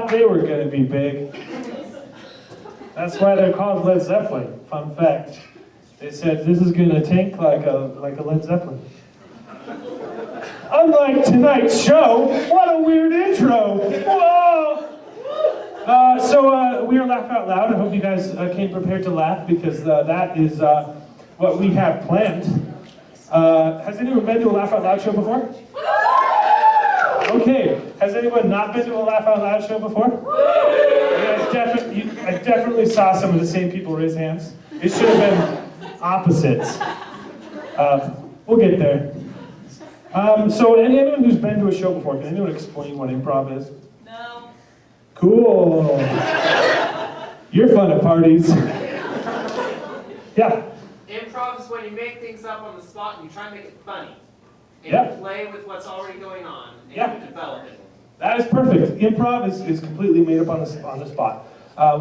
thought they were going to be big. That's why they're called Led Zeppelin. Fun fact. They said this is going to tank like a Led Zeppelin. Unlike tonight's show, what a weird intro! Whoa! So we are Laugh Out Loud. I hope you guys came prepared to laugh because that is what we have planned. Has anyone been to a Laugh Out Loud show before? Okay. Has anyone not been to a Laugh Out Loud show before? Yeah, I definitely saw some of the same people raise hands. It should have been opposites. We'll get there. So anyone who's been to a show before, can anyone explain what improv is? No. Cool. You're fun at parties. Yeah. Improv is when you make things up on the spot and you try and make it funny. And Yep. you play with what's already going on and Yep. you develop it. That is perfect. Improv is completely made up on the spot.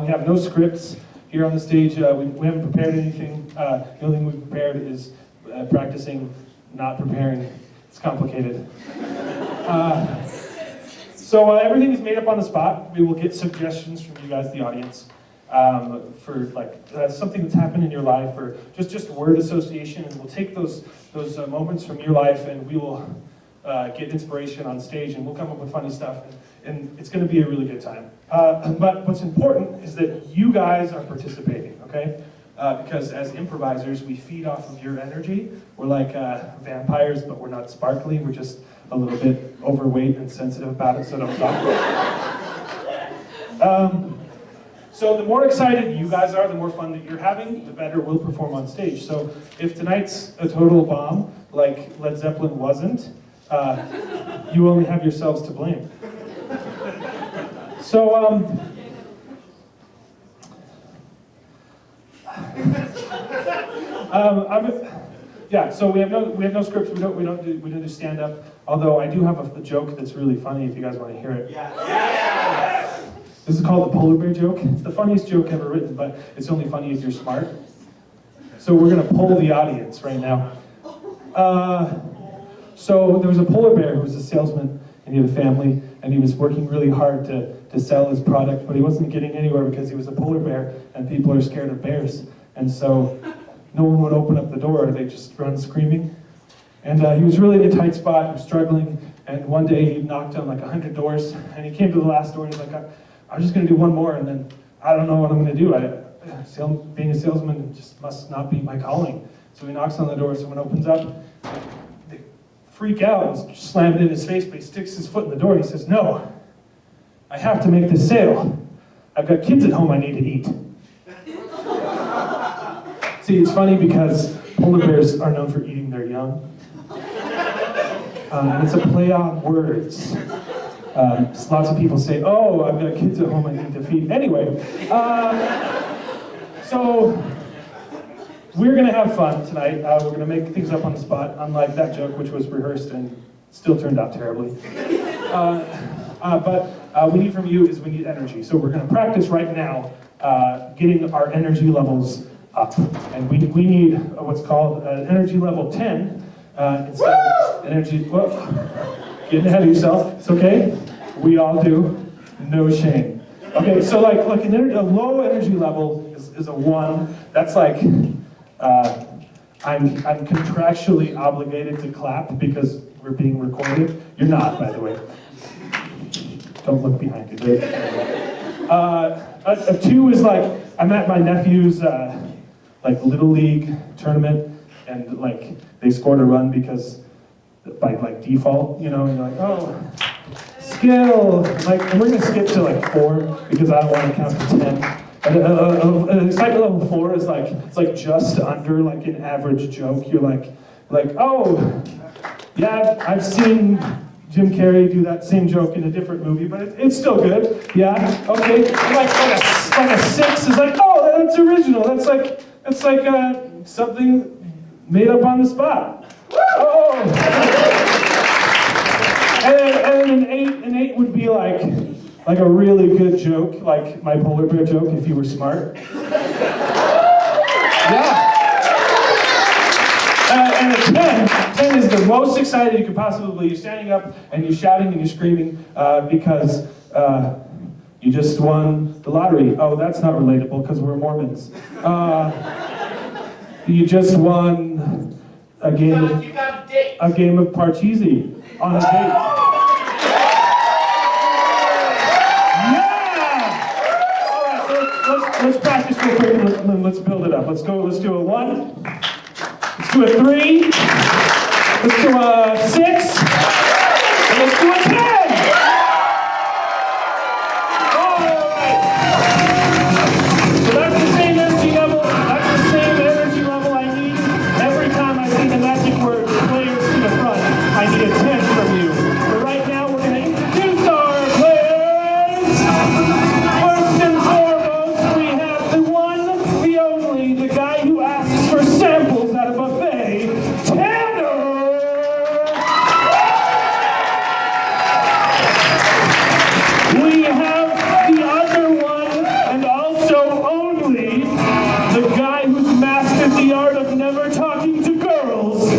We have no scripts here on the stage. We haven't prepared anything. The only thing we've prepared is practicing not preparing. It's complicated. So everything is made up on the spot. We will get suggestions from you guys, the audience, for like something that's happened in your life, or just word association, and we'll take those moments from your life, and we will get inspiration on stage, and we'll come up with funny stuff, and it's going to be a really good time. But what's important is that you guys are participating, okay? Because as improvisers, we feed off of your energy. We're like vampires, but we're not sparkly. We're just a little bit overweight and sensitive about it, so don't talk. So the more excited you guys are, the more fun that you're having, the better we'll perform on stage. So if tonight's a total bomb, like Led Zeppelin wasn't, you only have yourselves to blame. So, so we have no scripts. We don't do stand up. Although I do have a joke that's really funny if you guys want to hear it. Yeah. This is called the polar bear joke. It's the funniest joke ever written, but it's only funny if you're smart. So we're gonna poll the audience right now. So there was a polar bear who was a salesman, and he had a family, and he was working really hard to sell his product, but he wasn't getting anywhere because he was a polar bear, and people are scared of bears. And so no one would open up the door, they just run screaming. And he was really in a tight spot, he was struggling, and one day he knocked on like 100 doors, and he came to the last door, and he's like, I'm just gonna do one more, and then I don't know what I'm gonna do. Being a salesman just must not be my calling. So he knocks on the door, someone opens up, they freak out and slam it in his face, but he sticks his foot in the door, and he says, no, I have to make this sale. I've got kids at home I need to eat. See, it's funny because polar bears are known for eating their young. And it's a play on words. Lots of people say, oh, I've got kids at home I need to feed. Anyway, so we're going to have fun tonight. We're going to make things up on the spot, unlike that joke, which was rehearsed and still turned out terribly. But we need from you is we need energy. So we're going to practice right now getting our energy levels up. And we need what's called energy level 10. Instead of energy, whoa, getting ahead of yourself, it's okay. We all do, no shame. Okay, so like a low energy level is a 1. That's like, I'm contractually obligated to clap because we're being recorded. You're not, by the way. Don't look behind you. A 2 is like, I'm at my nephew's like Little League tournament, and like they scored a run because by like default, you know, and you're like, oh, skill, like, and we're gonna skip to like 4 because I don't want to count to 10. And excitement level 4 is like, it's like just under like an average joke. You're like, oh, yeah, I've seen Jim Carrey do that same joke in a different movie, but it's still good. Yeah, okay. Like a 6 is like, oh, that's original. That's like something made up on the spot. Oh. And an 8 would be like a really good joke, like my polar bear joke if you were smart. Yeah. And a 10 is the most excited you could possibly be. You're standing up and you're shouting and you're screaming because You just won the lottery. Oh, that's not relatable because we're Mormons. You just won a game of, You got a date. a game of Parcheesi on a date. Yeah! All right, so let's practice real quick and let's build it up. Let's do a 1. Let's do a 3. Let's do a 6. And let's do a 10. I need a 10 from you. But right now we're going to introduce our players. First and foremost, we have the one, the only, the guy who asks for samples at a buffet, Tanner! We have the other one, and also only, the guy who's mastered the art of never talking to girls,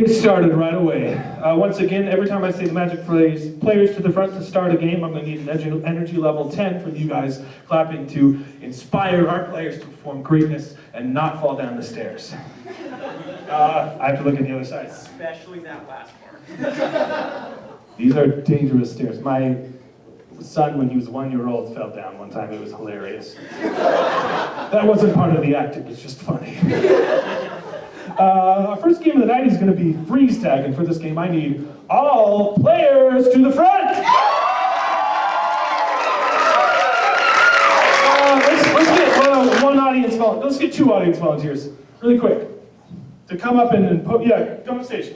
started right away. Once again, every time I say the magic phrase, players to the front to start a game, I'm going to need an energy level 10 from you guys clapping to inspire our players to perform greatness and not fall down the stairs. I have to look at the other side. Especially that last part. These are dangerous stairs. My son, when he was 1 year old, fell down one time. It was hilarious. That wasn't part of the act, it was just funny. Our first game of the night is going to be freeze tag, and for this game I need all players to the front! Let's get one audience volunteer. Let's get 2 audience volunteers, really quick, to come up and come up stage.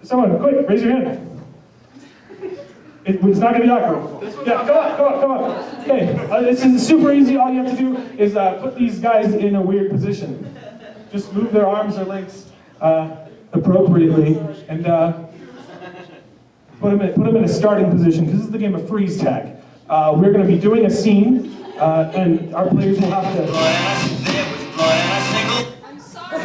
Someone, quick, raise your hand. It's not going to be awkward. Yeah, come on. Okay, this is super easy. All you have to do is put these guys in a weird position. Just move their arms or legs appropriately and put them in a starting position, because this is the game of freeze tag. We're going to be doing a scene, and our players will have to... I'm sorry.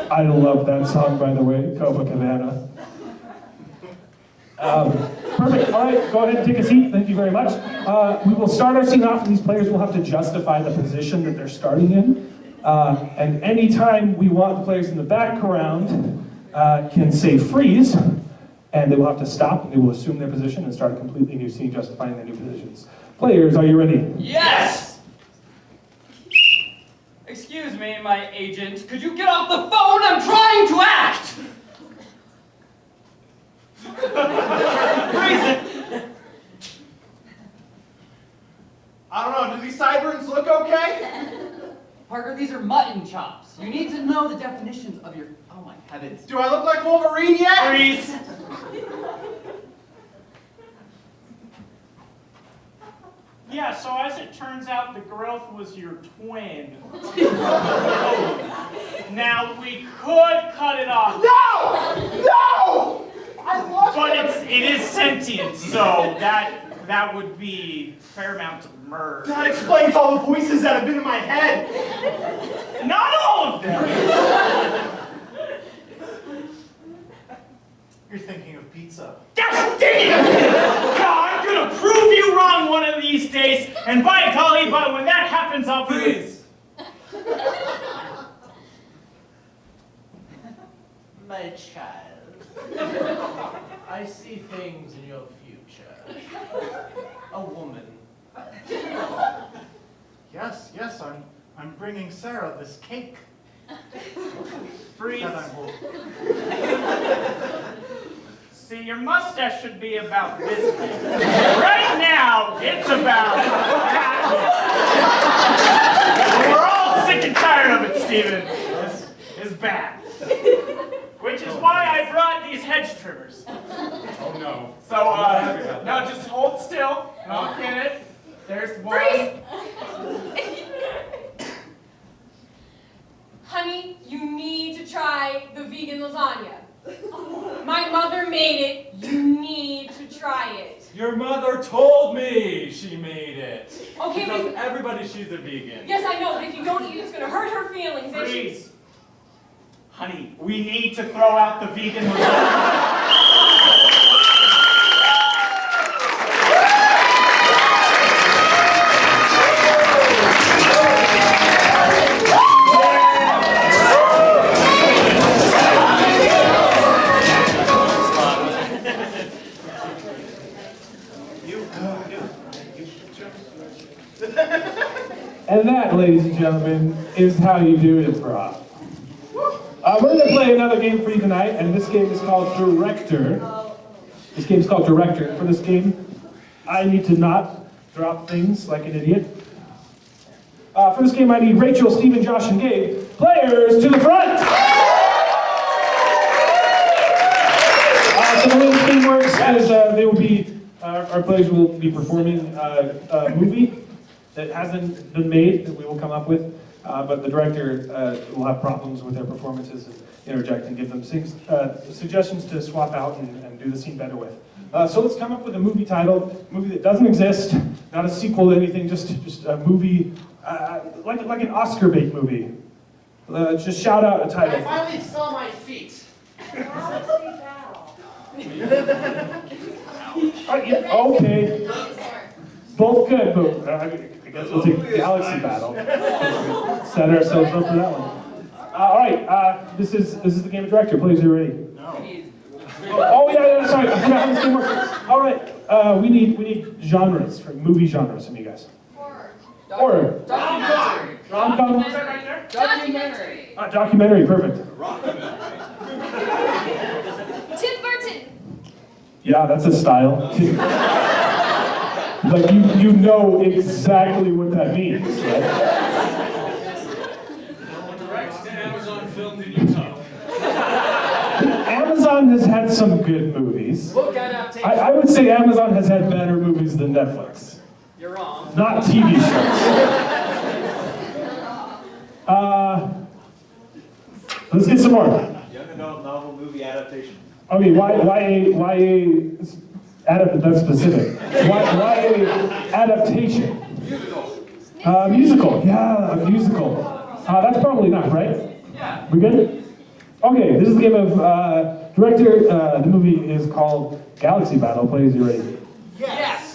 I love that song, by the way, Copacabana. Perfect. All right, go ahead and take a seat. Thank you very much. We will start our scene off, and these players will have to justify the position that they're starting in. And anytime we want the players in the background can say freeze, and they will have to stop, and they will assume their position and start a completely new scene justifying their new positions. Players, are you ready? Yes! Excuse me, my agent. Could you get off the phone? I'm trying to act! Freeze it! I don't know, do these sideburns look okay? Parker, these are mutton chops. You need to know the definitions of your... Oh my heavens. Do I look like Wolverine yet? Freeze! Yeah, so as it turns out, the growth was your twin. Now, we could cut it off. No! No! I love But him. it is sentient, so that would be paramount to murder. That explains all the voices that have been in my head. Not all of them! You're thinking of pizza. Gosh dang it! God, I'm gonna prove you wrong one of these days, and by golly, but when that happens, I'll Freeze! My My child, I see things in your future. A woman. Yes, I'm bringing Sarah this cake. Freeze. That I'm holding. See, your mustache should be about this big. Right now, it's about that big. We're all sick and tired of it, Steven. It's bad. Which is why I brought these hedge trimmers. Oh no. So, now just hold still. Don't get it. There's one. Honey, you need to try the vegan lasagna. My mother made it. You need to try it. Your mother told me she made it. Okay, She tells but- everybody she's a vegan. Yes, I know, but if you don't eat it, it's going to hurt her feelings. and she- Freeze. Honey, we need to throw out the vegan lasagna. And that, ladies and gentlemen, is how you do improv. We're going to play another game for you tonight, and this game is called Director. This game is called Director. For this game, I need to not drop things like an idiot. For this game, I need Rachel, Steven, Josh, and Gabe. Players to the front! So the way this game works is our players will be performing a movie that hasn't been made that we will come up with, but the director will have problems with their performances and interject and give them suggestions to swap out and do the scene better with. So let's come up with a movie title, a movie that doesn't exist, not a sequel to anything, just a movie, like an Oscar bait movie. Just shout out a I title. finally saw my feet. Yeah, okay. Both good, but I guess we'll take Galaxy Battle. Set ourselves up for that one. All right, this is the game of director. Please, are you ready? Oh yeah, sorry, I forgot how this game works. All right, we need genres, movie genres from you guys. Horror. Documentary. Rom-com. Documentary. Documentary, perfect. Tim Burton. Yeah, that's a style. Like you know exactly what that means, right? Direct to Amazon filmed in Utah. Amazon has had some good movies. Book adaptation. I would say Amazon has had better movies than Netflix. You're wrong. Not TV shows. Let's get some more. Young adult novel movie adaptation. Okay, why that's specific. Why a adaptation? Musical. Yeah, a musical. That's probably not, right? Yeah. We good? Okay, this is the game of director. The movie is called Galaxy Battle. Please, you ready? Yes.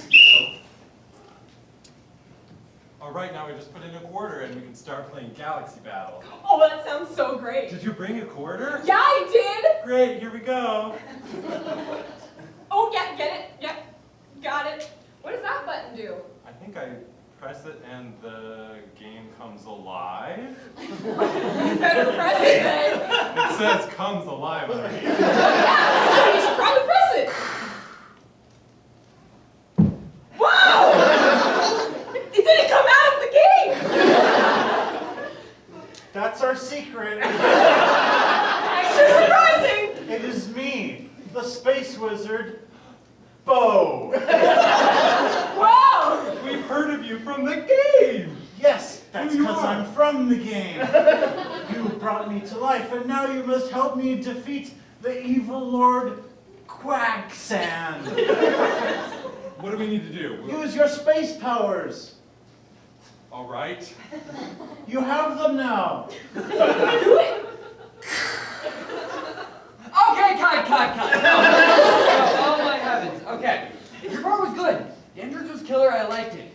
All right, now we just put in a quarter and we can start playing Galaxy Battle. Oh, that sounds so great. Did you bring a quarter? Yeah, I did. Great, here we go. Oh, yeah, get it. Yep, got it. What does that button do? I think I press it and the game comes alive. You better press it then. It says comes alive underneath. Yeah, so you should probably press it. Wow! It didn't come out of the game. That's our secret. Extra surprising. It is me, the space wizard, Bo. Wow! We've heard of you from the game. Yes, that's Who you because are? I'm from the game. You brought me to life, and now you must help me defeat the evil Lord Quacksand. What do we need to do? Use your space powers. All right. You have them now. Do it. Okay, cut. Oh my heavens. Okay. Your part was good. The entrance was killer. I liked it.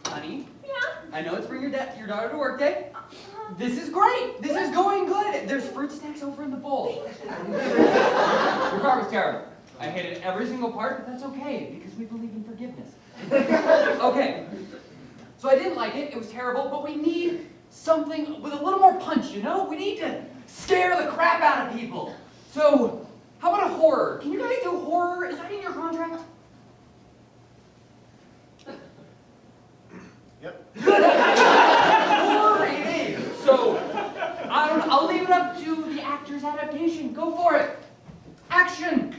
Honey, Yeah. I know it's bring your daughter to work day, This is great. This is going good. There's fruit snacks over in the bowl. Your part was terrible. I hated every single part, but that's okay because we believe in forgiveness. Okay. So I didn't like it. It was terrible, but we need something with a little more punch, you know? We need to scare the crap out of people. So, how about a horror? Can you guys do horror? Is that in your contract? Yep. Horror it is. So, I'll leave it up to the actor's adaptation. Go for it. Action.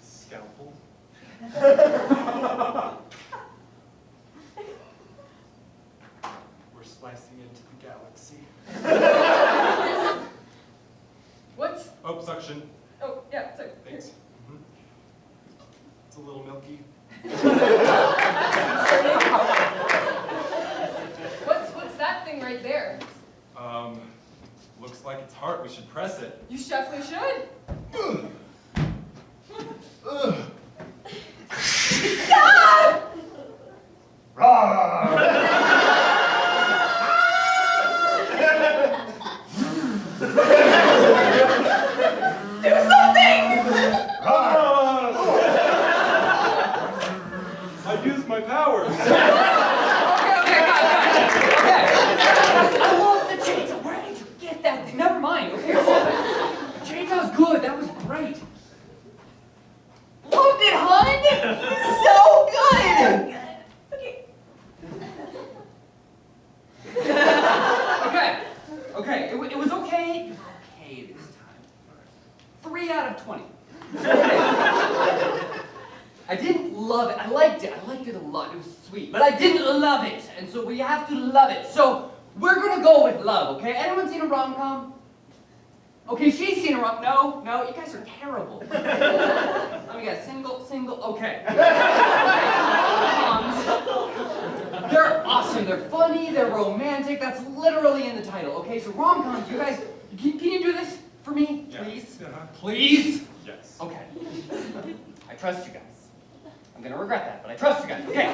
Scalpel. We're slicing into the galaxy. What's? Oh, suction. Oh, yeah, sorry. Thanks. It's a little milky. What's that thing right there? Looks like it's heart. We should press it. You definitely should. I used my powers. Okay, I love the chainsaw. Where did you get that thing? Never mind, okay? Chainsaw's good. That was great. Loved it, hon. So good. Okay, it was okay. Okay this time. 3 out of 20. Okay. I didn't love it. I liked it. I liked it a lot. It was sweet. But I didn't love it. And so we have to love it. So we're going to go with love, okay? Anyone seen a rom-com? Okay, she's seen a rom-com. No, you guys are terrible. Let me guess. Single. Okay. Rom-coms. They're awesome. They're funny. They're romantic. That's literally in the title, okay? So rom-coms, you guys, can you do this for me, please? Yeah. Please? Yes. Okay. I trust you guys. I'm gonna regret that, but I trust you guys. Okay,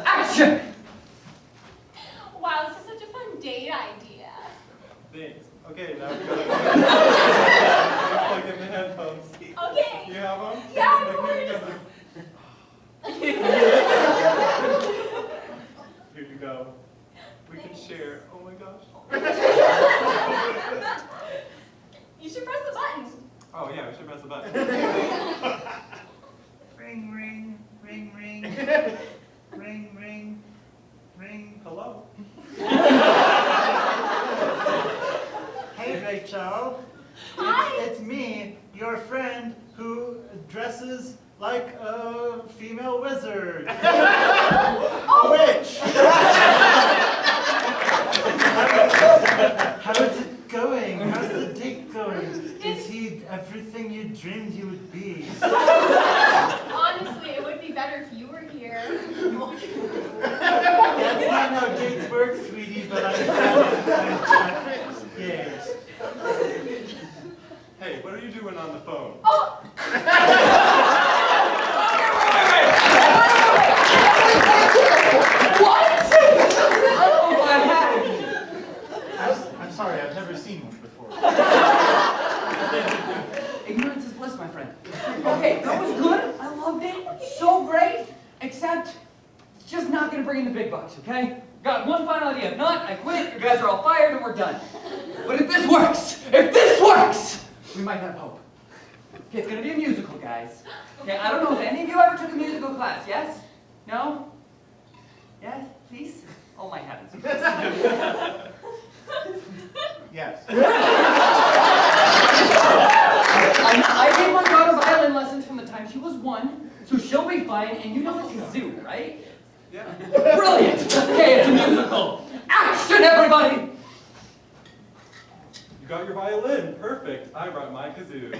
action! Wow, this is such a fun date idea. Thanks. Okay, now we gotta plug in the headphones. Okay. You have them? Yeah, of Here you go. We can share. Oh my gosh. You should press the button. Oh yeah, we should press the button. Ring, ring, ring, ring. Ring, ring, ring. Hello. Hey, Rachel. Hi. It's me, your friend who dresses like a female wizard. Witch. How is it going? How's the date going? Is he everything you dreamed he would be? Honestly, it would be better if you were here. That's not how dates work, sweetie, but I'm yes. Hey, what are you doing on the phone? Oh! What? Oh, what happened? I'm sorry, I've never seen one before. Ignorance is bliss, my friend. Okay, that was good. I loved it. So great. Except, it's just not going to bring in the big bucks, okay? Got one final idea. If not, I quit. You guys are all fired and we're done. But if this works, we might have hope. Okay, it's going to be a musical, guys. Okay, I don't know if any of you ever took a musical class. Yes? No? Yes? Please? Oh my heavens. Yes. I gave my daughter violin lessons from the time she was 1, so she'll be fine, and you know a kazoo, right? Yeah. Brilliant! Okay, it's a musical. Action, everybody! You got your violin. Perfect. I brought my kazoo.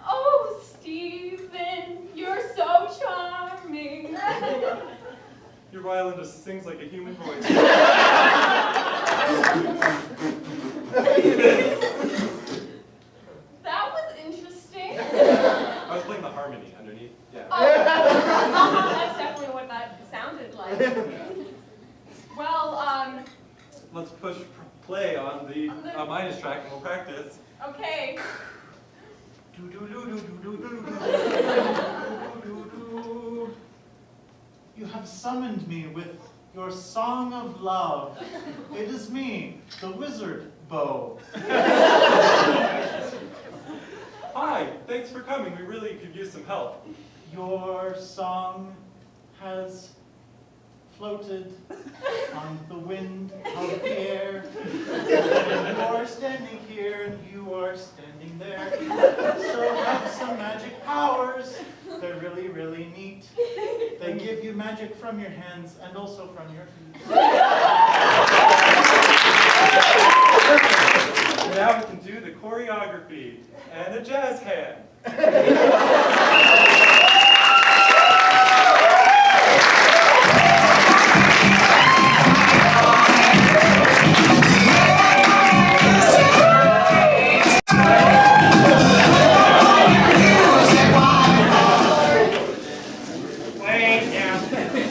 Oh, Stephen, you're so charming. Your violin just sings like a human voice. That was interesting. I was playing the harmony underneath. Yeah. Oh, that's definitely what that sounded like. track and we'll practice. Okay. You have summoned me with your song of love. It is me, the wizard Bo. Hi, thanks for coming. We really could use some help. Your song has floated on the wind of the air. And you are standing here and you are standing there. So have some magic powers. They're really, really neat. They give you magic from your hands and also from your feet. Now we can do the choreography and a jazz hand.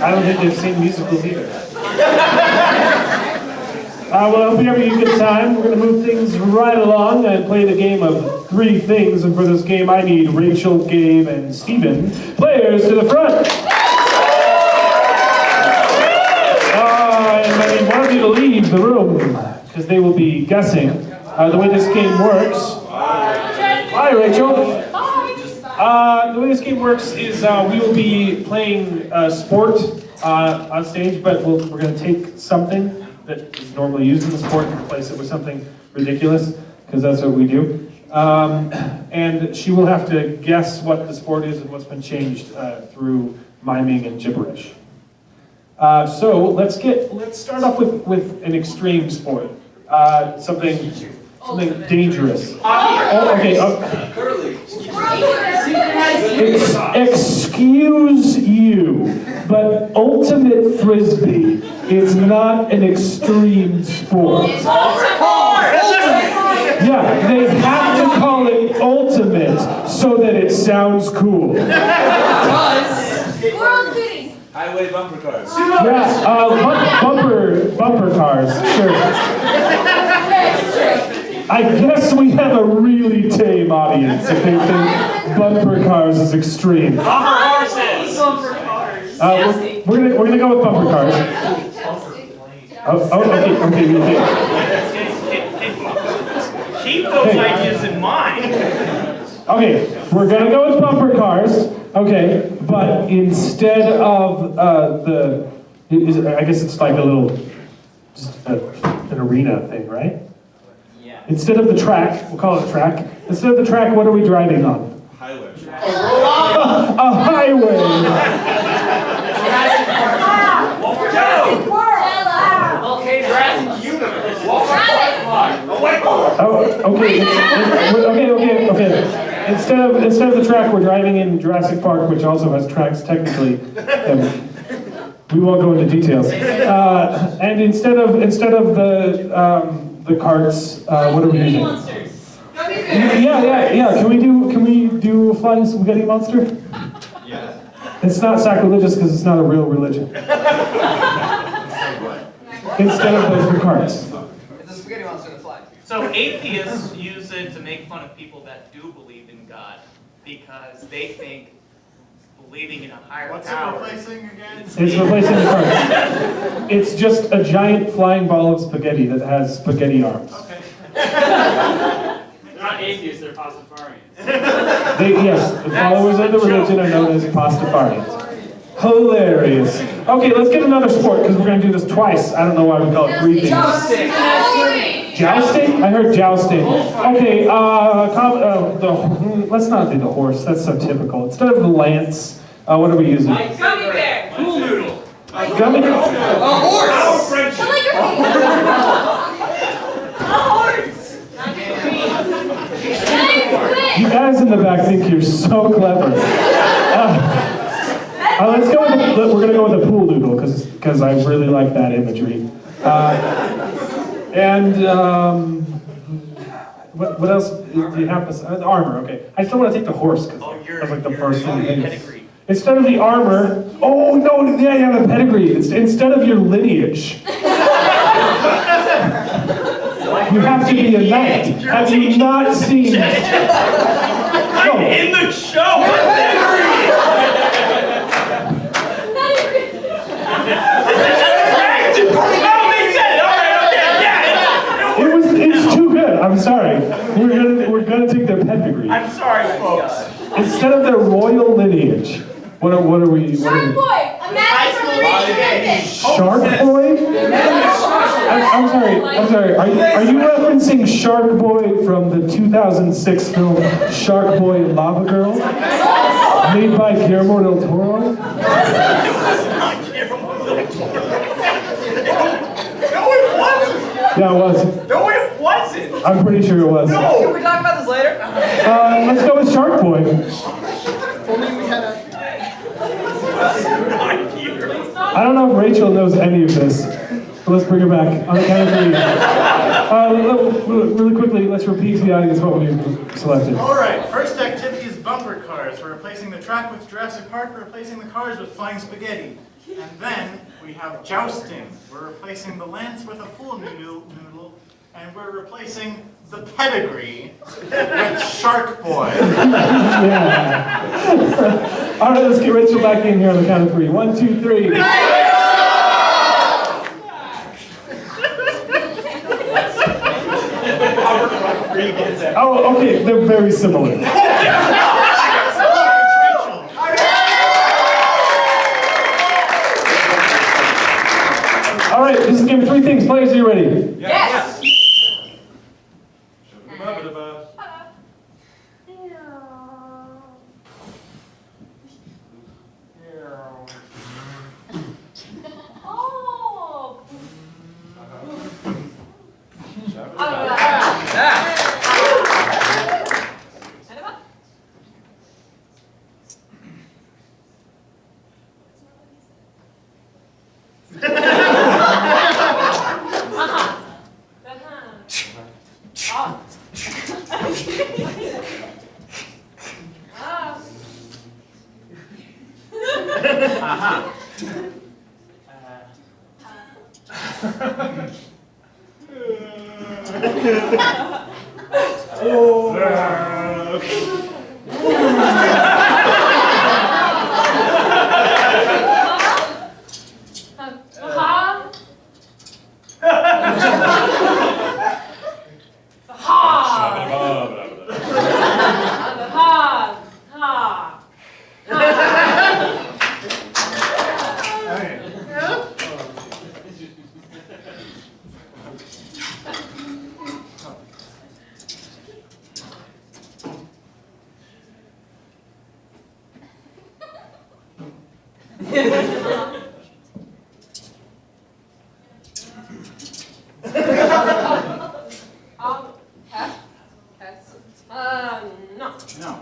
I don't think they've seen musicals either. Well, I hope you're having a good time. We're going to move things right along and play the game of 3 things. And for this game, I need Rachel, Gabe, and Steven. Players to the front. And I want you to leave the room because they will be guessing. The way this game works. Hi, Rachel. The way this game works is we will be playing sport on stage, but we're going to take something that is normally used in the sport and replace it with something ridiculous, because that's what we do. And she will have to guess what the sport is and what's been changed through miming and gibberish. So let's start off with an extreme sport, something dangerous. Oh, okay. Excuse you, but ultimate frisbee is not an extreme sport. Yeah, they have to call it ultimate so that it sounds cool. Highway bumper cars. Yeah, bumper cars, sure. I guess we have a really tame audience if they think bumper cars is extreme. Bumper horses. We're gonna go with bumper cars. Okay. Keep those ideas in mind. Okay, we're gonna go with bumper cars. Okay, but instead of I guess it's like a little, just an arena thing, right? Yeah. Instead of the track, we'll call it a track. Instead of the track, what are we driving on? Highway. A highway. Okay, Jurassic Universe. Okay. Instead of the track, we're driving in Jurassic Park, which also has tracks technically. We won't go into details. And instead of the carts, what are we using? Yeah. Can we do flying spaghetti monster? Yeah. It's not sacrilegious because it's not a real religion. Instead of the carts. It's a spaghetti monster to fly. So atheists use it to make fun of people that do believe in God because they think believing in a higher What's power. it replacing again? It's replacing the carts. It's just a giant flying ball of spaghetti that has spaghetti arms. Okay. They're not atheists, they're Pastafarians. Yes, the followers of the religion are known as Pastafarians. Hilarious. Okay, let's get another sport because we're going to do this twice. I don't know why we call it 3 things. Jousting? I heard jousting. Okay, let's not do the horse. That's so typical. Instead of the lance, what are we using? Gummy bear. Pool noodle. Gummy? A horse! You guys in the back think you're so clever. Let's go with we're going to go with the pool noodle because I really like that imagery. What else do you have? Armor, okay. I still want to take the horse because that's like the first thing. Pedigree. Instead of the armor, oh no, yeah, the pedigree. Instead of your lineage. You have to be a knight. Have you not seen? I'm in the show. It's too good. I'm sorry. We're gonna take their pedigree. I'm sorry, folks. Instead of their royal lineage. What are we? Shark Boy! A magic from the rich Shark Boy? I'm sorry. Are you referencing Shark Boy from the 2006 film Shark Boy and Lava Girl? Made by Guillermo del Toro? No, it wasn't. Yeah, it was. No, it wasn't. I'm pretty sure it was. Can we talk about this later? Let's go with Shark Boy. I don't know if Rachel knows any of this, but let's bring her back on the count of 3. Really quickly, let's repeat to the audience what we selected. All right, first activity is bumper cars. We're replacing the track with Jurassic Park. We're replacing the cars with flying spaghetti. And then we have jousting. We're replacing the lance with a pool noodle. And we're replacing the pedigree with Shark Boy. Yeah. All right, let's get Rachel back in here on the count of 3. 1, 2, 3. Oh, okay, they're very similar. All right, this is game of 3 things. Players, are you ready? Yes! No.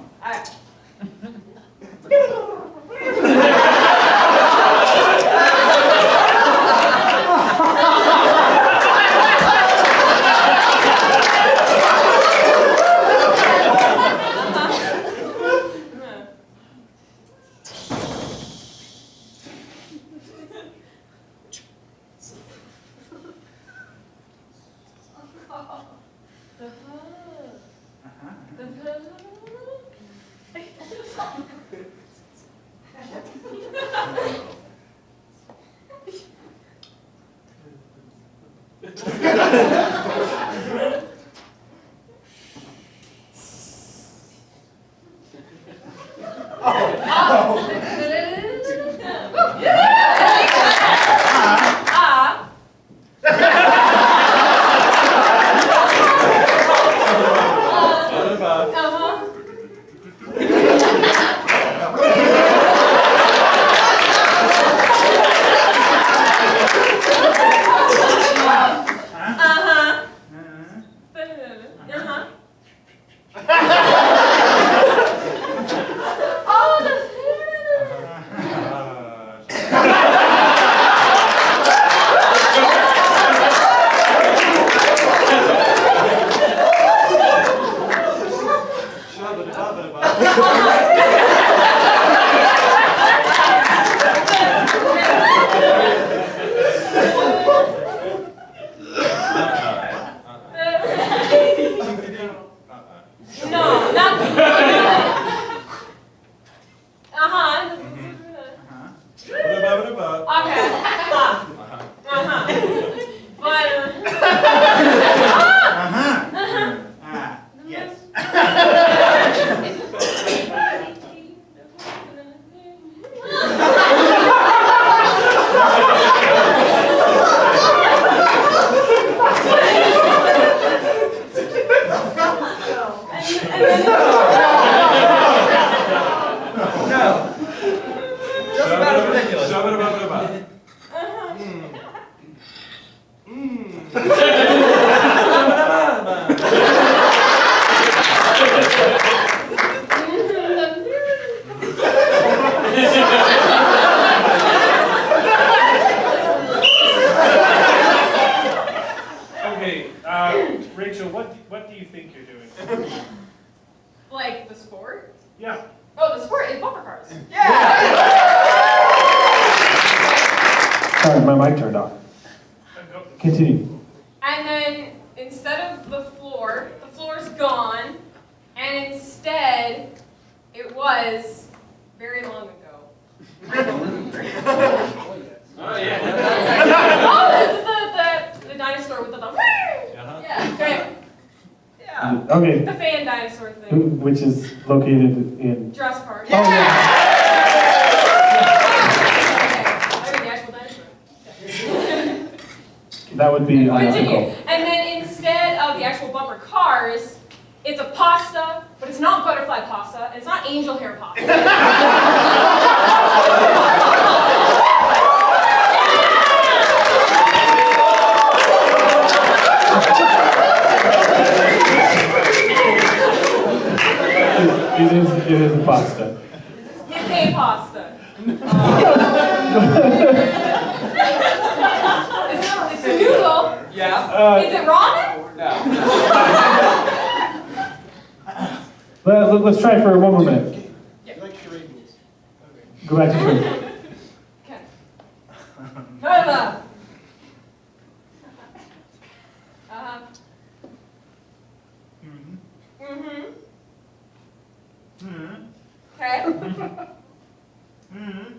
No. Just about as ridiculous. Shabba-dabba-dabba. Okay, Rachel, what do you think you're doing? Like the sport? Yeah. Oh, the sport is bumper cars. Sorry, my mic turned off. Continue. And then instead of the floor's gone, and instead it was very long ago. Oh, yeah. Oh, the dinosaur with the yeah, okay. Yeah. Okay, The fan dinosaur thing. which is located in... Jurassic Park. Oh, yeah. Okay, the actual dinosaur. That would be Continue. unethical. And then instead of the actual bumper cars, it's a pasta, but it's not butterfly pasta, and it's not angel hair pasta. It is a pasta. It's a pasta. It's a noodle. Yeah. Is it ramen? No. Let's try for one more minute. Go back to shrimp. Okay. Uh-huh. Mm-hmm. Okay. Mm-hmm.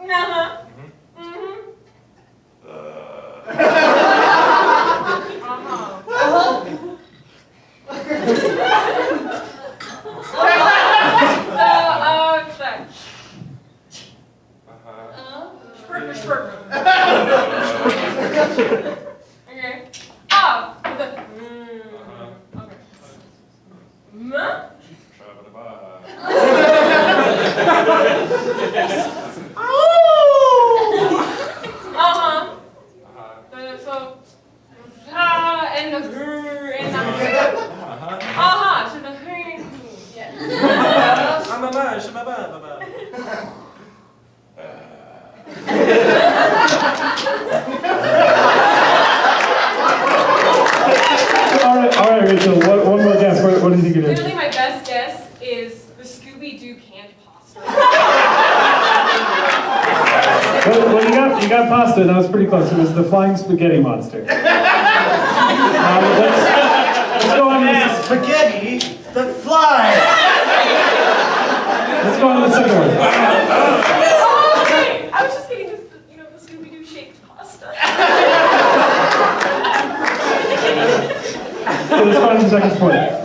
Yeah. Okay. Oh, with the okay. So and the and the so the All right, Rachel. One more guess. What do you think it is? Literally, my best guess is the Scooby-Doo canned pasta. Well, you got pasta. That was pretty close. It was the flying spaghetti monster. Let's go on to this. Spaghetti that flies. Let's go on to the second one. Oh, okay. I was just getting the Scooby-Doo shaped pasta. Okay, let's go on to the second point. Okay.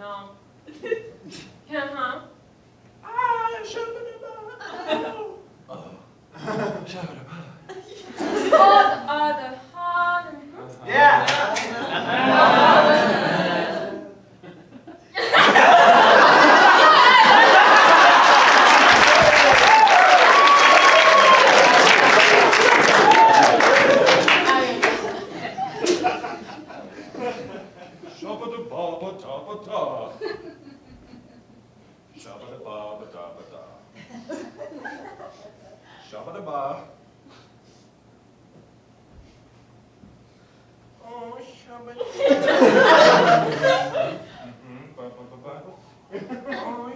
No. Uh-huh. The ha. Yeah. Shabba-da-ba-ba-da-ba-da. Shabba-da-ba-ba-da-ba-da. Shabba-da-ba. Oh, shabba-da. Ba-ba-ba-ba. Oh,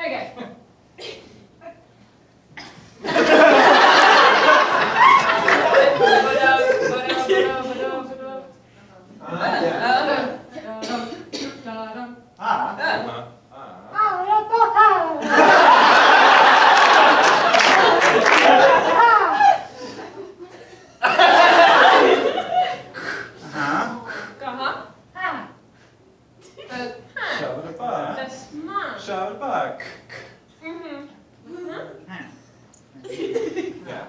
Okay. Shabba-da-ba. That's mine. Shabba-da-ba. Yeah.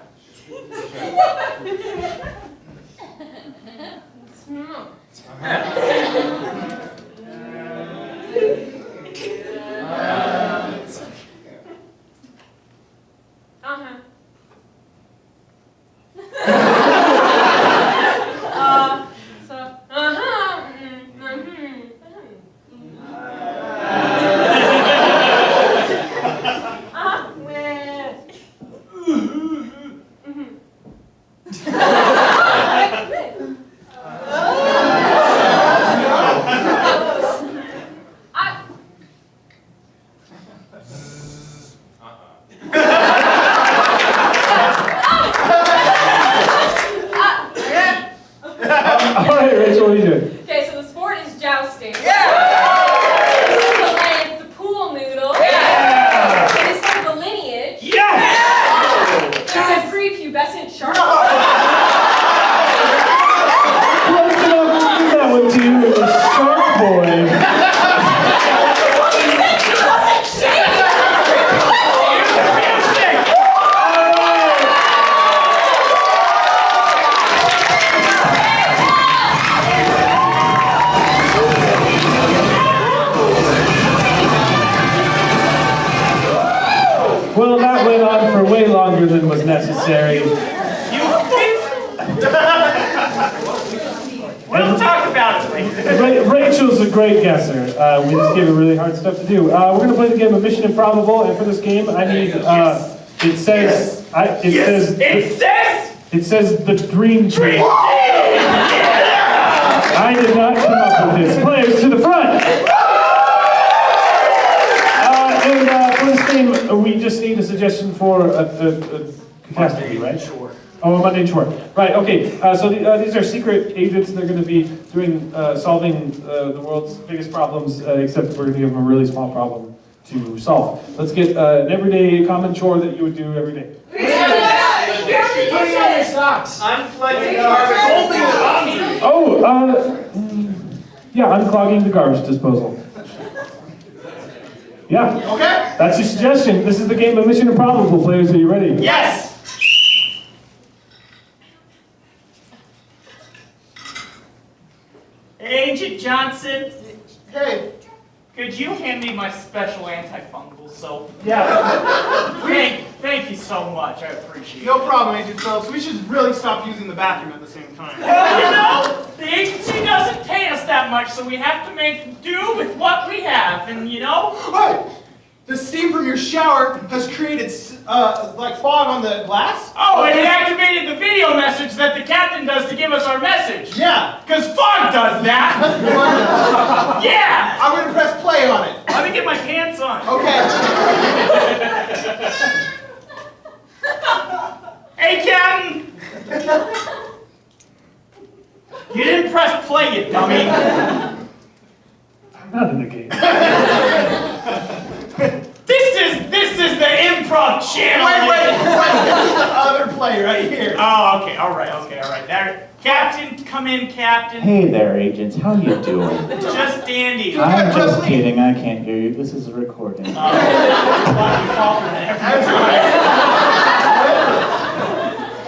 All right, Rachel, what are you doing? Okay, so the sport is jousting. Yeah! This is the lance, the pool noodle. Yeah! It is from the lineage. Yes! It's a prepubescent shark. Close enough to do that with you with the Shark Boy. Well, that went on for way longer than was necessary. We'll talk about it later. Rachel's a great guesser. We just gave her really hard stuff to do. We're going to play the game of Mission Improbable, and for this game, I need. It says. It says the Dream Team. I did not come up with this. Players to the front. And for this game, we just need a suggestion for a catastrophe, right? Sure. Oh, a mundane chore. Right, okay. So these are secret agents, and they're going to be doing, solving the world's biggest problems, except we're going to give them a really small problem to solve. Let's get an everyday common chore that you would do every day. Putting on your socks. Unplugging garbage. Yeah, unclogging the garbage disposal. Yeah. Okay. That's your suggestion. This is the game of Mission Improbable. Players, are you ready? Yes. Agent Johnson, Hey. could you hand me my special antifungal soap? Yeah. Thank you so much. I appreciate it. No problem, Agent Phelps. We should really stop using the bathroom at the same time. Well, the agency doesn't pay us that much, so we have to make do with what we have, and Hey! The steam from your shower has created like fog on the glass. Oh, and it activated the video message that the captain does to give us our message. Yeah. Because fog does that. Yeah. I'm gonna press play on it. Let me get my pants on. Okay. Hey, Captain! You didn't press play, you dummy. I'm not in the game. This is the Improv channel. Wait. This is the other play right here. Oh, okay. All right. There. Captain, come in, Captain. Hey there, agents. How you doing? Just dandy. I'm just kidding. I can't hear you. This is a recording. You fall for that every time.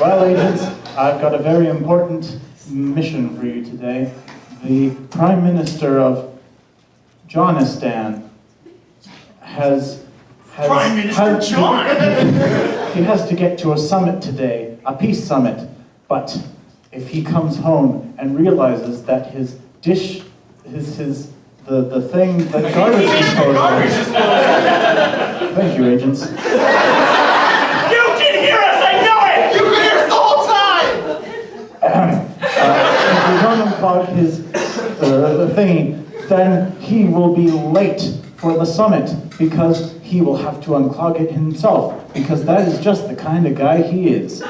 Well, agents, I've got a very important mission for you today. The Prime Minister of Jonistan has Prime Minister John. He has to get to a summit today, a peace summit. But if he comes home and realizes that his dish, the thing that garbage disposal. Thank you, agents. You can hear us. I know it. You can hear it the whole time. If we don't unplug his the thingy, then he will be late for the summit because he will have to unclog it himself because that is just the kind of guy he is.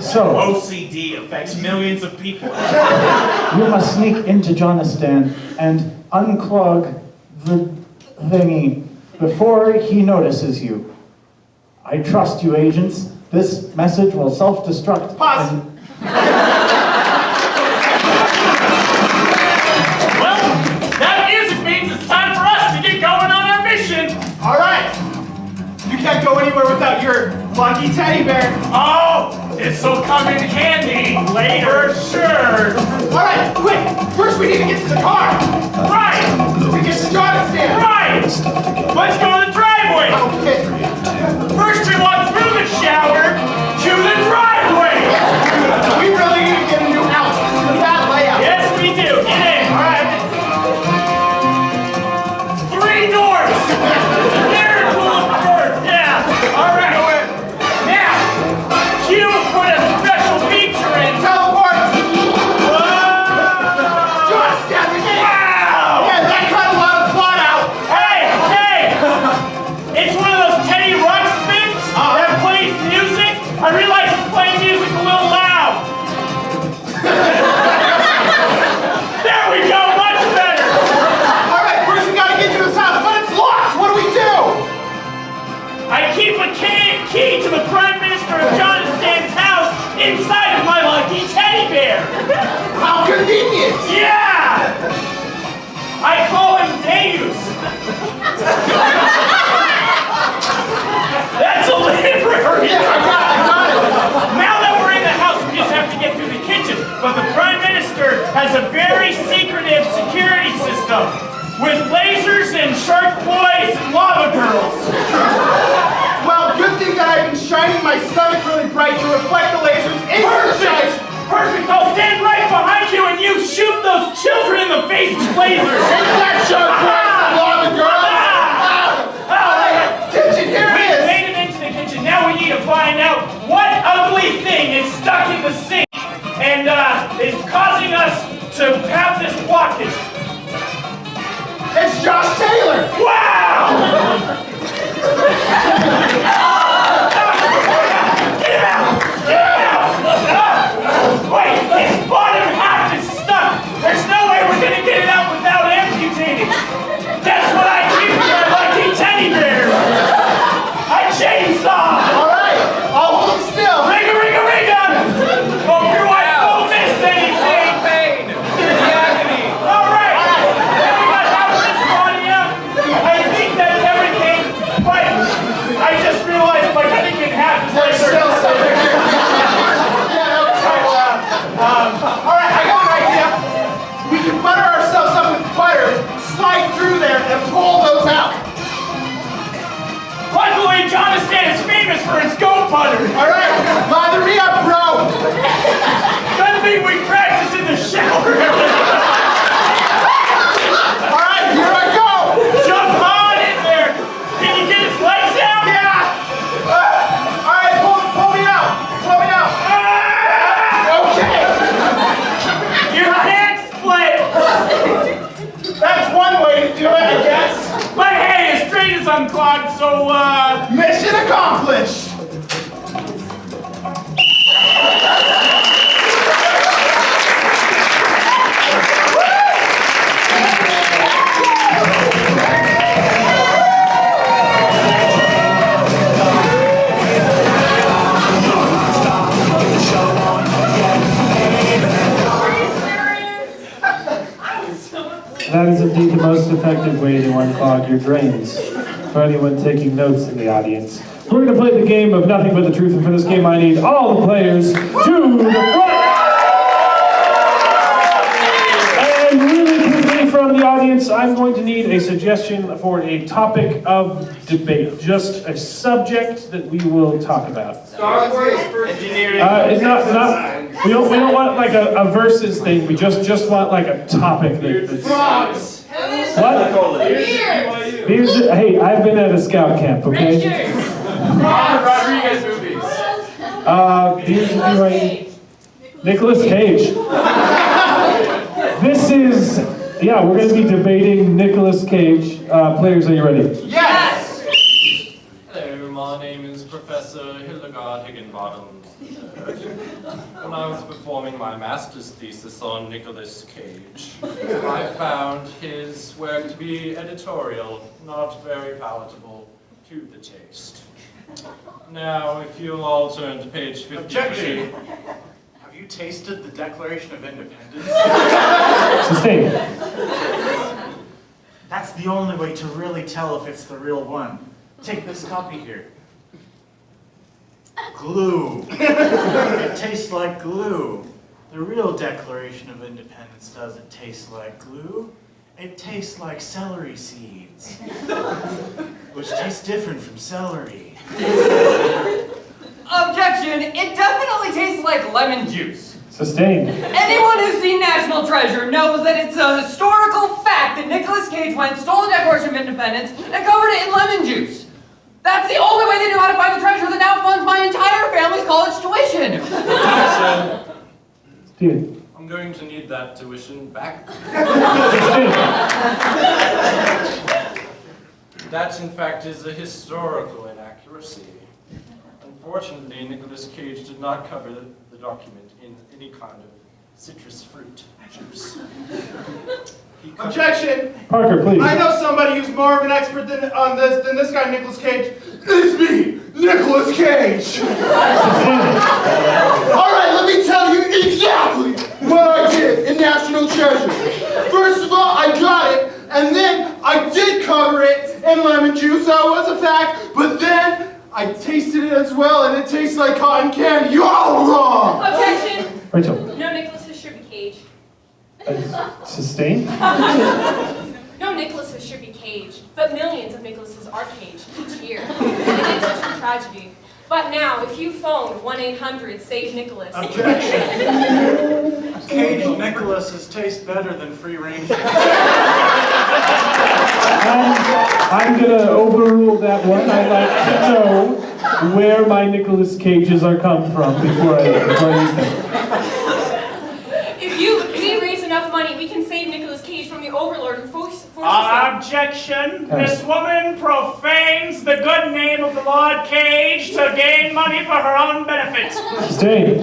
So, OCD affects millions of people. you must sneak into Jonistan and unclog the thingy before he notices you. I trust you, agents. This message will self-destruct. Pause. Well, that music means it's time for us to get going on our mission. All right. You can't go anywhere without your lucky teddy bear. Oh, this will come in handy later, sure. All right, quick. First, we need to get to the car. Right, We get to Jonistan. right. Let's go to the driveway. Okay. First, we walk through the shower to the driveway. We really need to get a new house. This is a bad layout. Yes, we do. Get in. All right. 3 doors. Miracle of birth. Yeah. All right. Now, Q put a special feature in. Teleport. Whoa! Jonistan, we did it. Wow! Yeah, that cut a lot of plot out. Hey! It's one of those Teddy Ruxpins that plays music. I realize it's playing music a little loud. There we go, much better. All right, first we gotta get to this house, but it's locked. What do we do? I keep a key to the Prime Minister of Jonistan's house inside of my lucky teddy bear. How convenient. Yeah! I call him Deus. That's a library. Yeah, I got it. Now that we're in the house, we just have to get through the kitchen. But the Prime Minister has a very secretive security system with lasers and shark boys and lava girls. Well, good thing that I've been shining my stomach really bright to reflect the lasers into the Perfect! shites. Perfect! I'll stand right behind you and you shoot those children in the face with lasers. Take that, shark boys and lava girls. Kitchen, here We it is. made it into the kitchen. Now we need to find out what ugly thing is stuck in the sink and is causing us to have this blockage. It's Josh Taylor. Wow! Get out! Get out! Wait, his bottom half is stuck. There's no way we're gonna get it out without amputating. That's what I do. So, Mission accomplished! That is indeed the most effective way to unclog your drains. For anyone taking notes in the audience, we're going to play the game of nothing but the truth, and for this game I need all the players to the front! And really quickly from the audience, I'm going to need a suggestion for a topic of debate, just a subject that we will talk about. Star Wars engineering. It's not we don't want like a versus thing. We just want like a topic that's Frogs. what? Beers. Hey, I've been at a scout camp. Okay. Rodriguez movies. Beers would be right. Nicolas Cage. This is we're going to be debating Nicolas Cage. Players, are you ready? Yes! Hello, my name is Professor Hildegard Higginbottom. When I was performing my master's thesis on Nicolas Cage, I found his work to be editorial, not very palatable to the taste. Now, if you'll all turn to page 53... Objection! Have you tasted the Declaration of Independence? Sustained. That's the only way to really tell if it's the real one. Take this copy here. Glue. It tastes like glue. The real Declaration of Independence doesn't taste like glue. It tastes like celery seeds, which tastes different from celery. Objection! It definitely tastes like lemon juice. Sustained. Anyone who's seen National Treasure knows that it's a historical fact that Nicolas Cage went, stole the Declaration of Independence, and covered it in lemon juice. That's the only way they knew how to find the treasure that now funds my entire family's college tuition. Steven. I'm going to need that tuition back. That, in fact, is a historical inaccuracy. Unfortunately, Nicolas Cage did not cover the document in any kind of citrus fruit juice. Objection! Parker, please. I know somebody who's more of an expert on this than this guy, Nicolas Cage. It's me, Nicolas Cage! Alright, let me tell you exactly what I did in National Treasure. First of all, I got it, and then I did cover it in lemon juice, that was a fact, but then I tasted it as well, and it tastes like cotton candy. You're all wrong! Objection! Rachel. No Nicholas should be caged. Sustained. No Nicholases should be caged, but millions of Nicholases are caged each year. It is a true tragedy. But now, if you phone 1-800-SAVE-NICHOLAS. Objection! Caged Nicholases taste better than free range. I'm gonna overrule that one. I'd like to know where my Nicolas Cages are come from before I use them. If we raise enough money, we can save Nicolas Cage from the overlord who forces him. Objection! This woman profanes the good name of the Lord Cage to gain money for her own benefit. Stay.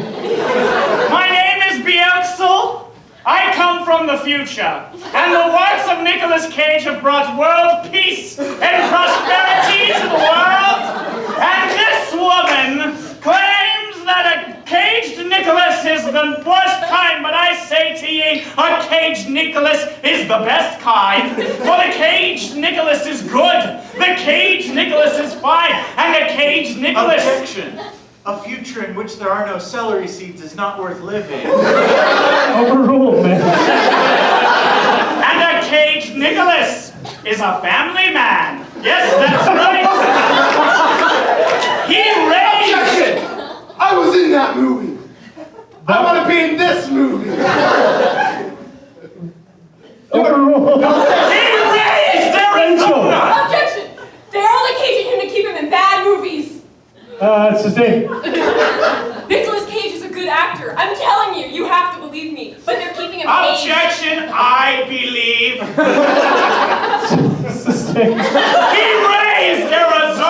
My name is Bielxel. I come from the future, and the works of Nicolas Cage have brought world peace and prosperity to the world. And this woman claims that a caged Nicholas is the worst kind, but I say to ye, a caged Nicholas is the best kind. For the caged Nicholas is good, the caged Nicholas is fine, and the caged Nicholas... Objection! A future in which there are no celery seeds is not worth living. Overruled, man. And a caged Nicholas is a family man. Yes, that's right. He raised... Objection! I was in that movie. I want to be in this movie. Overruled. He raised Arizona. Objection! They're only caging him to keep him in bad movies. Sustained. Nicolas Cage is a good actor. I'm telling you, you have to believe me. But they're keeping him caged. Objection, I believe. Sustained. He raised Arizona.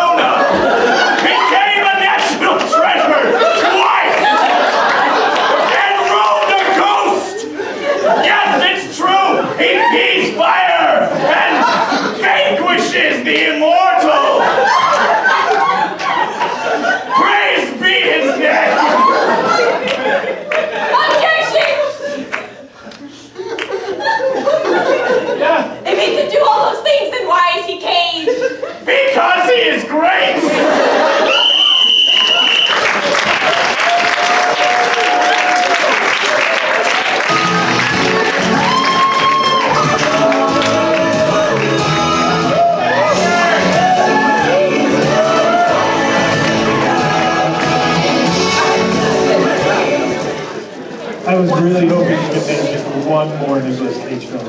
I was really hoping you could make just one more Nicolas Cage film.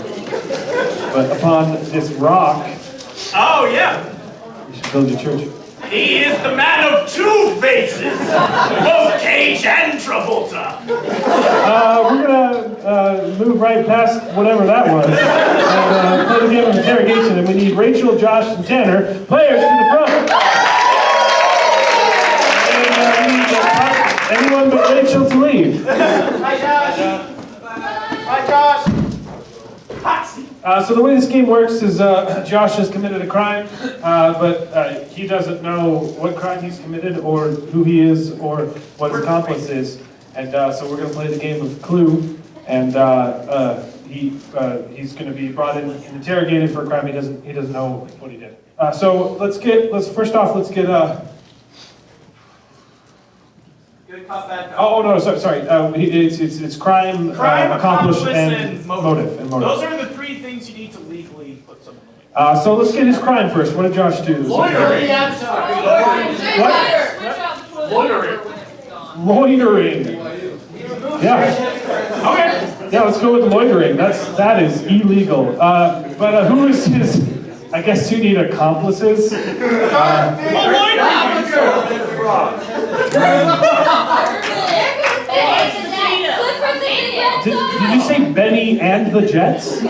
But upon this rock, Oh, yeah. you should build your church. He is the man of two faces, both Cage and Travolta. We're gonna move right past whatever that was and play the game of interrogation. And we need Rachel, Josh, and Tanner, players to the front. And we need anyone but Rachel to leave. Hi, Josh. Hi, Josh. So the way this game works is Josh has committed a crime, but he doesn't know what crime he's committed or who he is or what his accomplice is. And so we're going to play the game of Clue, and he's going to be brought in and interrogated for a crime he doesn't know what he did. So let's get Oh no, sorry. It's crime, accomplice, and motive. Those are the three things you need to legally put someone away. So let's get his crime first. What did Josh do? Loitering. Loitering. Yeah. Okay. Yeah, let's go with loitering. That is illegal. But who is his? I guess you need accomplices. Did you say Benny and the Jets?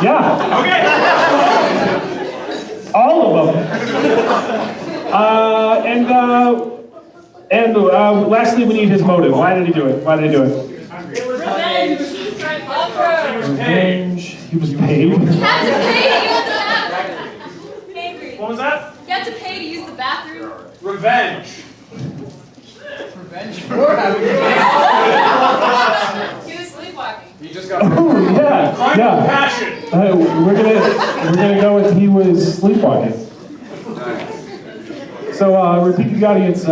Yeah. Okay. All of them. And lastly, we need his motive. Why did he do it? Revenge. He was paid. You had to pay to use the bathroom. What was that? You had to pay to use the bathroom. Revenge. He was sleepwalking. Oh yeah. Passion. We're gonna go with he was sleepwalking. So repeat to the audience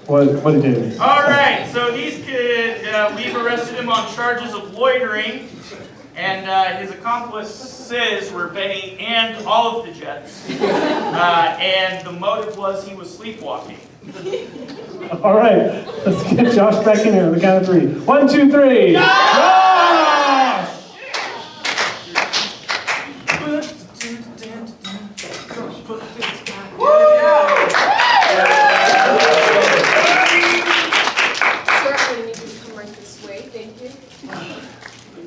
what he did. All right, so we've arrested him on charges of loitering, and his accomplices were Benny and all of the Jets, and the motive was he was sleepwalking. All right, let's get Josh back in here on the count of 3. 1, 2, 3. Josh!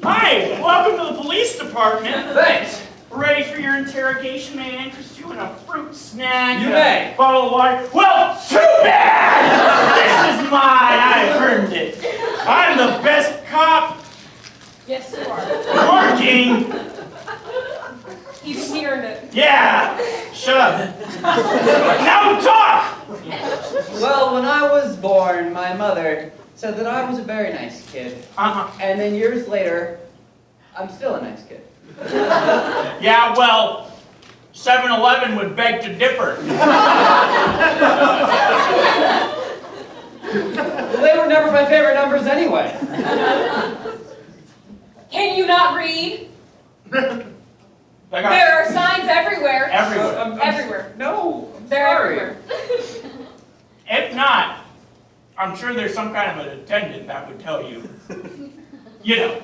Hi, welcome to the police department. Thanks. Ready for your interrogation? May I interest you in a fruit snack? You may. Bottle of water? Well, too bad! This is mine. I earned it. I'm the best cop Yes, you are. working. He earned it. Yeah. Shut up. Now talk. Well, when I was born, my mother said that I was a very nice kid. And then years later, I'm still a nice kid. Yeah, well, 7-Eleven would beg to differ. Well, they were never my favorite numbers anyway. Can you not read? There There are signs everywhere. Everywhere. Everywhere. No, I'm They're sorry. everywhere. If not, I'm sure there's some kind of an attendant that would tell you. You know.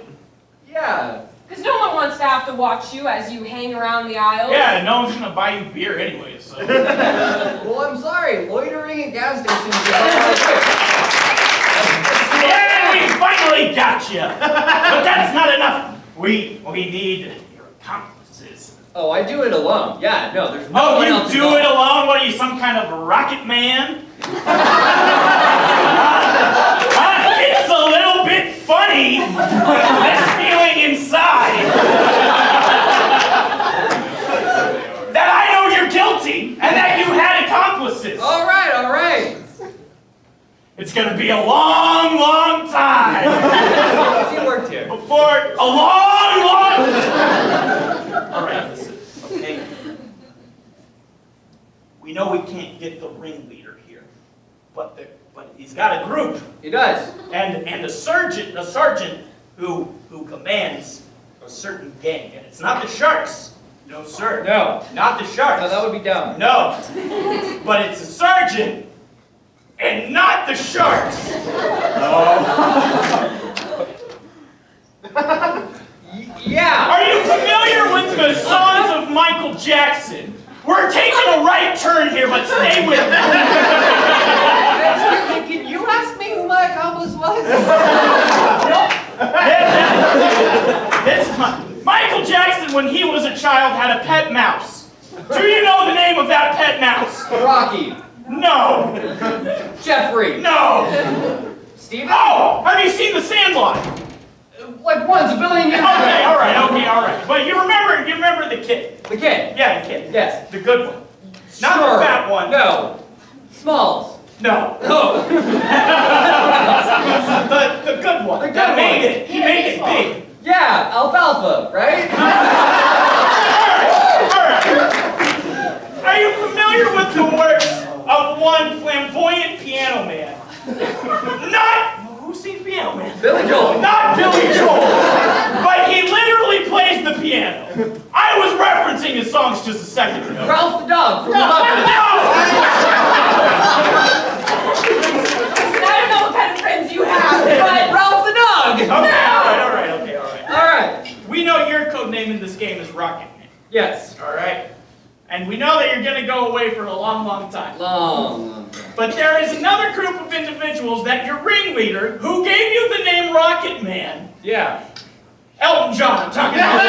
Yeah. Because no one wants to have to watch you as you hang around the aisles. Yeah, no one's gonna buy you beer anyway, so. Well, I'm sorry. Loitering at gas stations is Yeah, we finally got you. But that's not enough. We need your accomplices. Oh, I do it alone. Yeah, no, there's no Oh, one you else do involved. it alone? What are you, some kind of rocket man? It's a little bit funny. This feeling inside. That I know you're guilty and that you had accomplices. All right, all right. It's gonna be a long, long time. Has he worked here? Before a long, long. All right, listen, okay. We know we can't get the ringleader here, but he's got a group. He does. And a sergeant who commands a certain gang, and it's not the Sharks. No, sir. No. Not the Sharks. No, that would be dumb. No. But it's a sergeant, and not the Sharks. when he was a child, had a pet mouse. Do you know the name of that pet mouse? Rocky. No. Jeffrey. No. Steven? Oh! Have you seen The Sandlot? Like once a billion years ago. Okay, all right. But you remember the kid. The kid? Yeah, the kid. Yes. The good one. Not Sure. the fat one. No. Smalls. No. No. The good one. The good that one. made it. He made it big. Yeah, alfalfa, right? All right. Are you familiar with the works of one flamboyant piano man? Not who sings Piano Man? Billy Joel. Not Billy Joel. But he literally plays the piano. I was referencing his songs just a second ago. Ralph the dog from the No! I don't know what kind of friends you have, but Ralph the dog! Okay, all right. Alright. We know your code name in this game is Rocket Man. Yes. All right. And we know that you're going to go away for a long, long time. Long. But there is another group of individuals that your ringleader, who gave you the name Rocket Man, Yeah. Elton John, I'm talking about.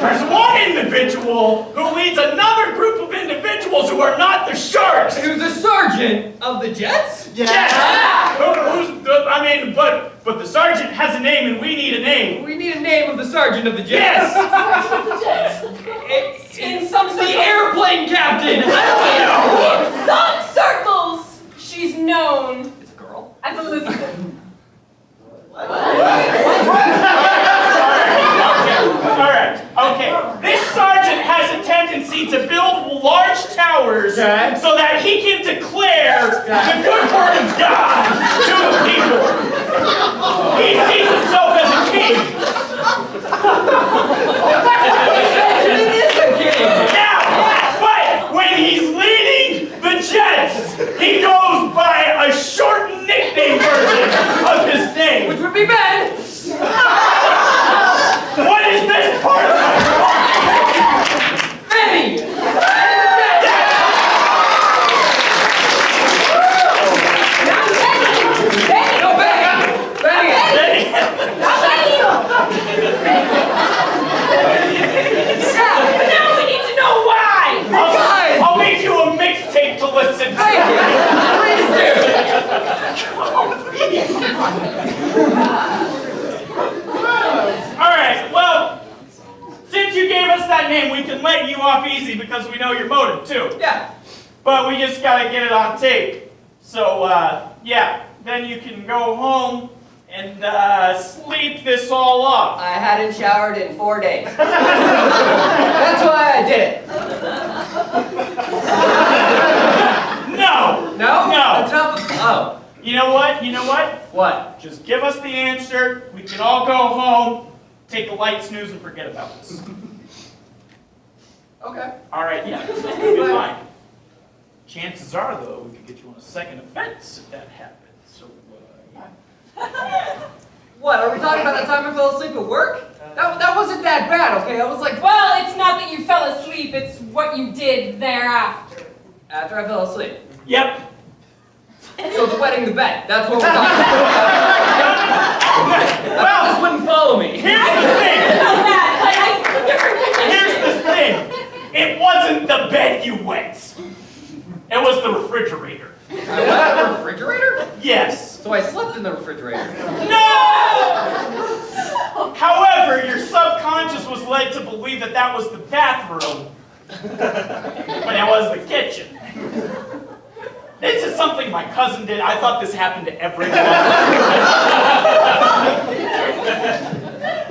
There's one individual who leads another group of individuals who are not the Sharks. Who's the sergeant of the Jets? Yes. But the sergeant has a name and we need a name. We need a name of the sergeant of the Jets. Yes. in some The circles, airplane captain. I in some circles, she's known It's a girl. as Elizabeth. Okay. This sergeant has a tendency to build large towers so that he can declare the good word of God to the people. He sees himself as a king. It is a king. Now, but when he's leading the Jets, he goes by a shortened nickname version of his name. Which would be Ben. What is this part of my Benny. No, Benny. Benny. Now we need to know why! Guys. I'll make you a mixtape to listen to. Thank you. Please Alright, well, since you gave us that name, we can let you off easy because we know your motive too. do. Yeah. But we just gotta get it on tape. So, yeah, then you can go home and sleep this all off. I hadn't showered in 4 days. That's why I did it. No! No? No! That's not the... Oh. You know what? What? Just give us the answer, we can all go home, take a light snooze and forget about this. Okay. Alright, yeah, that'll be fine. Chances are, though, we could get you on a second offense if that happens. So, yeah. What, are we talking about that time I fell asleep at work? That wasn't that bad, okay? I was like, Well, it's not that you fell asleep, it's what you did thereafter. after I fell asleep. Yep. So the wedding, the bet. That's what we're talking about. Well, This wouldn't follow me. here's the thing. Here's the thing. It wasn't the bed you wet. It was the refrigerator. I went to the refrigerator? Yes. So I slept in the refrigerator. No! However, your subconscious was led to believe that that was the bathroom when it was the kitchen. This is something my cousin did. I thought this happened to everyone.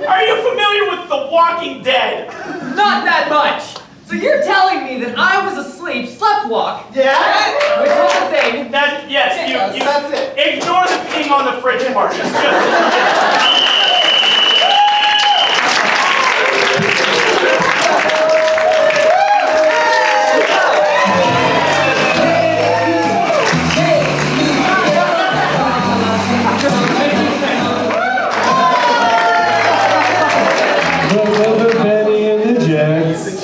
Are you familiar with The Walking Dead? Not that much. So you're telling me that I was asleep, slept walk, Yeah? which was a thing. That, yes, you That's it. ignore the thing on the fridge part. It's just... Benny and the Jets.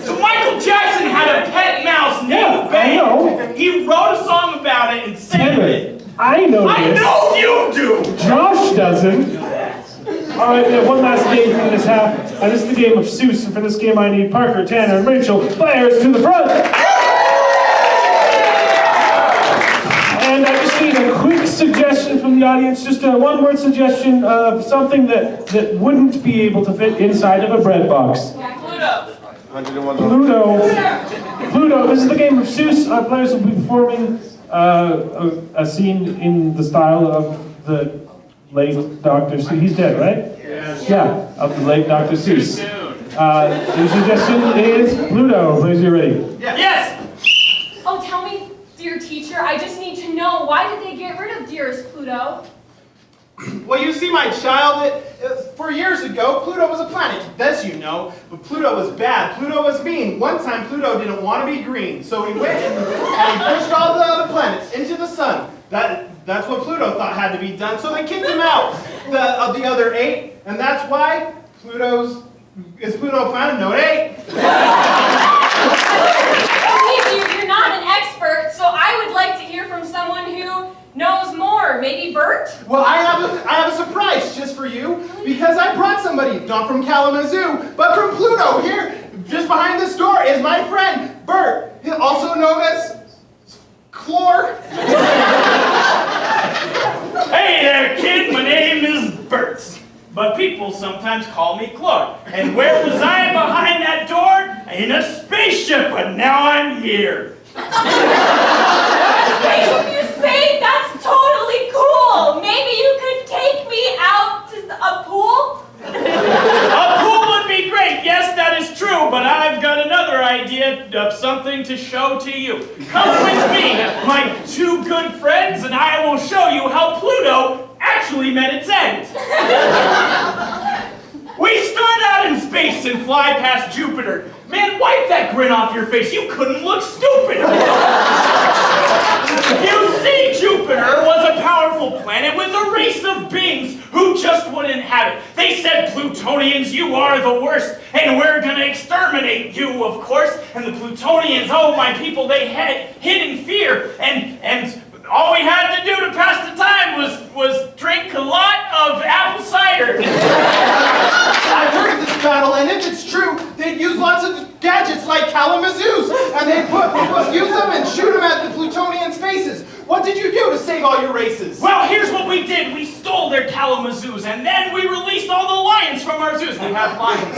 So Michael Jackson had a pet mouse named Yeah, I Benny. know. He wrote a song about it and sang it. I know I this. know you do! Josh doesn't. All right, we have one last game for this half. And this is the game of Seuss. And for this game, I need Parker, Tanner, and Rachel. Players to the front. And I just need a quick suggestion from the audience, just a one-word suggestion of something that wouldn't be able to fit inside of a bread box. Pluto. This is the game of Seuss. Our players will be performing a scene in the style of the late Dr. Seuss. He's dead, right? Yes. Yeah, of the late Dr. Seuss. The suggestion is Pluto. Please be ready. Yes! Oh, tell me, dear teacher, I just need to know, why did they get rid of dearest Pluto? Well, you see, my child, 4 years ago, Pluto was a planet. This you know, but Pluto was bad. Pluto was mean. One time, Pluto didn't want to be green, so he went and he pushed all the other planets into the sun. That's what Pluto thought had to be done, so they kicked him out of the other 8, and that's why is Pluto a planet? No, it ain't. You're not an expert, so I would like to hear from someone who knows more. Maybe Bert? Well, I have a surprise just for you, because I brought somebody, not from Kalamazoo, but from Pluto. Here, just behind this door, is my friend, Bert, also known as Chlor. Hey there, kid. My name is Bert. But people sometimes call me Clark. And where was I behind that door? In a spaceship, but now I'm here. Wait, you say that's totally cool. Maybe you could take me out to a pool? A pool would be great. Yes, that is true. But I've got another idea of something to show to you. Come with me, my 2 good friends, and I will show you how Pluto actually met its end. We start out in space and fly past Jupiter. Man, wipe that grin off your face. You couldn't look stupid. You see, Jupiter was a powerful planet with a race of beings who just wouldn't have it. They said, Plutonians, you are the worst, and we're gonna exterminate you, of course. And the Plutonians, oh my people, they hid in fear, and all we had to do to pass the time was drink a lot of apple cider. I've heard of this battle, and if it's true, they'd use lots of gadgets like Kalamazoo's, and they'd use them and shoot them at the Plutonians' faces. What did you do to save all your races? Well, here's what we did. We stole their Kalamazoos, and then we released all the lions from our zoos. We have lions.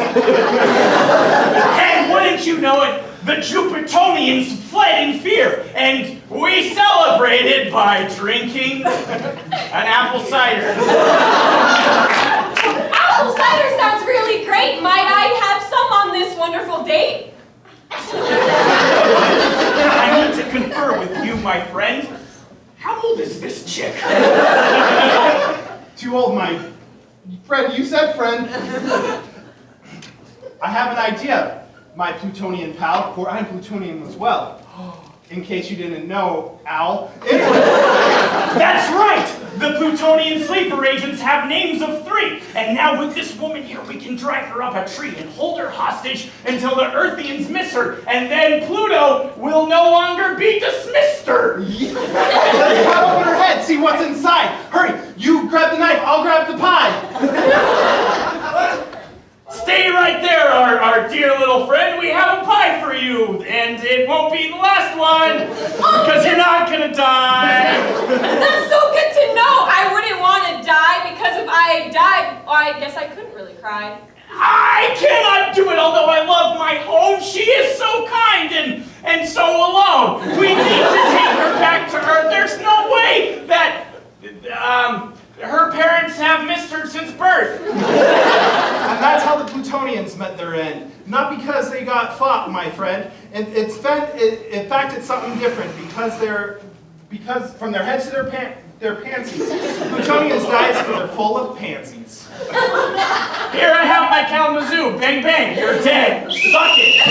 And wouldn't you know it, the Jupitonians fled in fear, and we celebrated by drinking an apple cider. Apple cider sounds really great. Might I have some on this wonderful date? I need to confer with you, my friend. How old is this chick? Too old, my friend. You said friend. I have an idea, my Plutonian pal, for I'm Plutonian as well. In case you didn't know, Al. That's right! The Plutonian sleeper agents have names of 3. And now with this woman here, we can drive her up a tree and hold her hostage until the Earthians miss her. And then Pluto will no longer be dismissed her. Let's cut open her head, see what's inside. Hurry, you grab the knife, I'll grab the pie. Stay right there, our dear little friend. We have a pie for you, and it won't be the last one, because you're not gonna die. That's so good to know. I wouldn't want to die, because if I died, well, I guess I couldn't really cry. I cannot do it, although I love my home. She is so kind and so alone. We need to take her back to Earth. There's no way that, her parents have missed her since birth. And that's how the Plutonians met their end. Not because they got fought, my friend. In fact, it's something different. Because from their heads to their pansies. Plutonians die because they're full of pansies. Here I have my Kalamazoo. Bang, bang. You're dead. Suck it.